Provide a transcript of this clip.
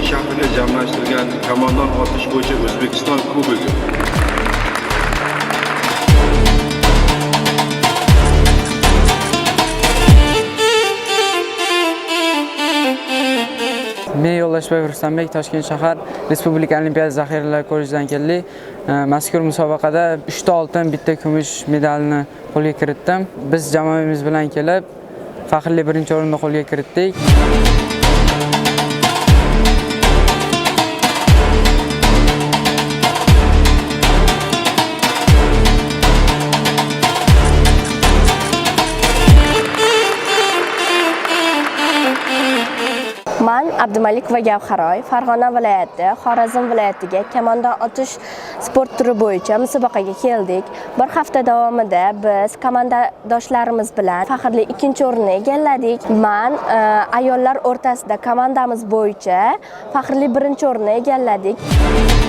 Navoiy shahriga jamlashtirgan kamondan otish bo'yicha O'zbekiston Kubogi. Men Yo'ldoshboyev Ruslanbek, Toshkent shahar Respublika Olimpiada zaxiralari kollejidan keldik. Mazkur musobaqada 3 ta oltin, 1 ta kumush medalni qo'lga kiritdim. Biz jamoamiz bilan kelib, faxrli birinchi o'rinni qo'lga kiritdik. Men Abdumalik va Gavharoy Farg'ona viloyati, Xorazm viloyatiga kamondan otish sport turi bo'yicha musobaqaga keldik. Bir hafta davomida biz komandadoshlarimiz bilan faxrli ikkinchi o'rinni egalladik. Men ayollar o'rtasida komandamiz bo'yicha faxrli birinchi o'rinni egalladik.